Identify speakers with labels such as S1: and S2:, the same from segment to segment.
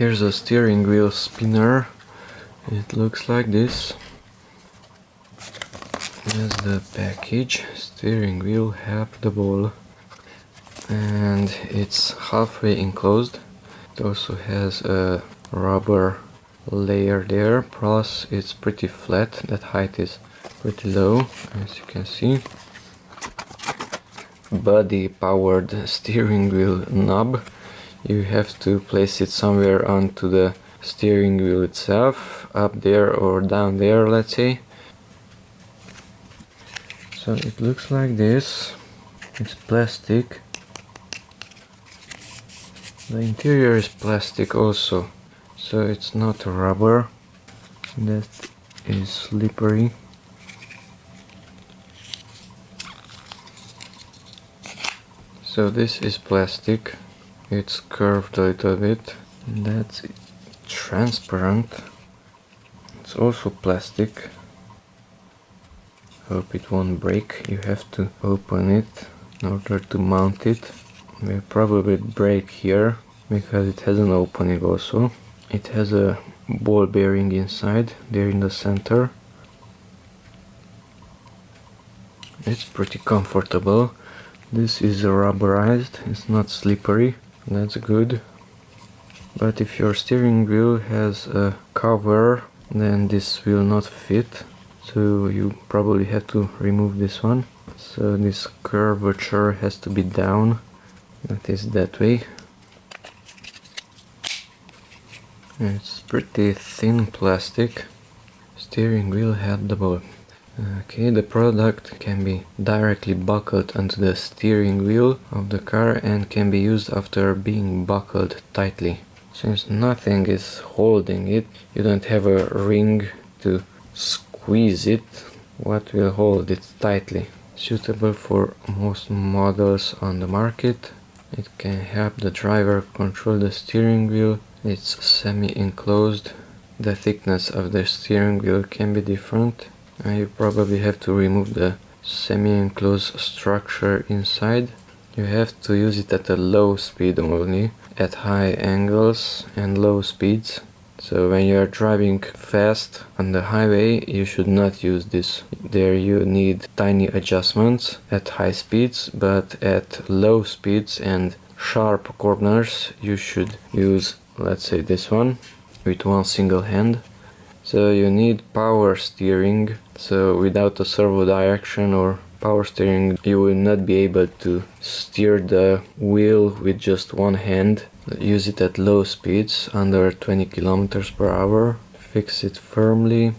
S1: Here's a steering wheel spinner. It looks like this. Here's the package. Steering wheel helpable, and it's halfway enclosed. It also has a rubber layer there, plus it's pretty flat. That height is pretty low, as you can see. Body powered steering wheel knob. You have to place it somewhere onto the steering wheel itself, up there or down there, let's say. So it looks like this. It's plastic. The interior is plastic also, so it's not rubber. That is slippery. So this is plastic. It's curved a little bit. That's transparent. It's also plastic. Hope it won't break. You have to open it in order to mount it. It will probably break here because it has an opening also. It has a ball bearing inside, there in the center. It's pretty comfortable. This is rubberized, it's not slippery. That's good. But if your steering wheel has a cover, then this will not fit. So you probably have to remove this one. So this curvature has to be down. That is that way. It's pretty thin plastic. Steering wheel helpable. Okay, the product can be directly buckled onto the steering wheel of the car and can be used after being buckled tightly. Since nothing is holding it, you don't have a ring to squeeze it. What will hold it tightly? Suitable for most models on the market. It can help the driver control the steering wheel. It's semi-enclosed. The thickness of the steering wheel can be different. You probably have to remove the semi-enclosed structure inside. You have to use it at a low speed only, at high angles and low speeds. So when you are driving fast on the highway, you should not use this. There you need tiny adjustments at high speeds, but at low speeds and sharp corners you should use, let's say, this one with one single hand. So you need power steering. So without a servo direction or power steering, you will not be able to steer the wheel with just one hand. Use it at low speeds, under 20 kilometers per hour. Fix it firmly,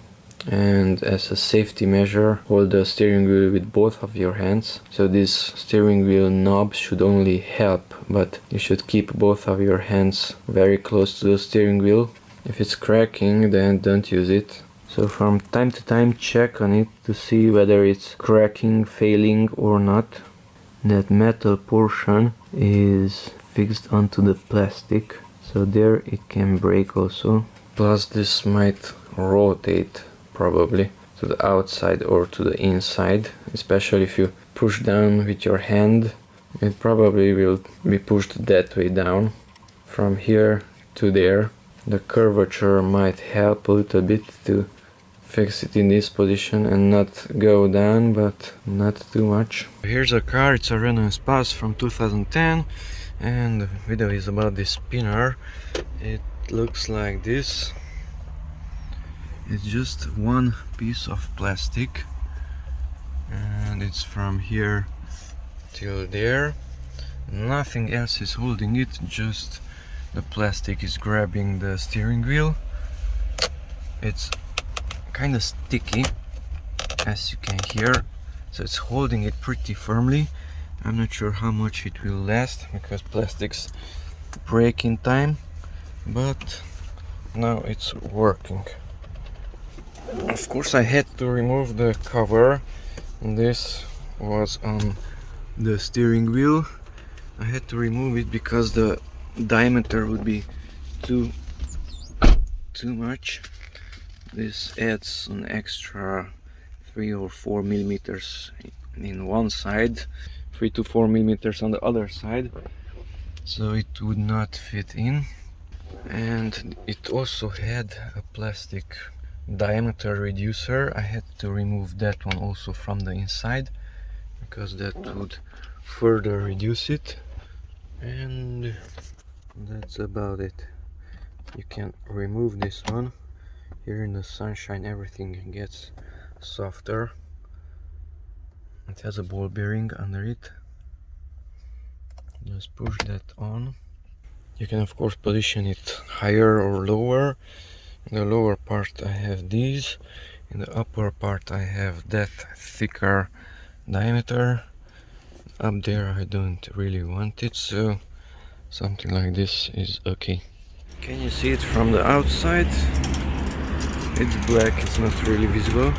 S1: and as a safety measure, hold the steering wheel with both of your hands. So this steering wheel knob should only help, but you should keep both of your hands very close to the steering wheel. If it's cracking, then don't use it. So from time to time check on it to see whether it's cracking, failing or not. That metal portion is fixed onto the plastic, so there it can break also. Plus this might rotate probably to the outside or to the inside, especially if you push down with your hand. It probably will be pushed that way down, from here to there. The curvature might help a little bit to fix it in this position and not go down, but not too much. Here's a car, it's a Renault Espace from 2010, and the video is about this spinner. It looks like this. It's just one piece of plastic, and it's from here till there. Nothing else is holding it, just the plastic is grabbing the steering wheel. It's kind of sticky, as you can hear, so it's holding it pretty firmly. I'm not sure how much it will last because plastics break in time, but now it's working. Of course I had to remove the cover. This was on the steering wheel. I had to remove it because the diameter would be too much. This adds an extra 3 or 4 millimeters in one side, 3 to 4 millimeters on the other side, so it would not fit in. And it also had a plastic diameter reducer. I had to remove that one also from the inside because that would further reduce it. And that's about it. You can remove this one. Here in the sunshine everything gets softer. It has a ball bearing under it. Just push that on. You can of course position it higher or lower. In the lower part I have these. In the upper part I have that thicker diameter. Up there I don't really want it, so something like this is okay. Can you see it from the outside? It's black, it's not really visible.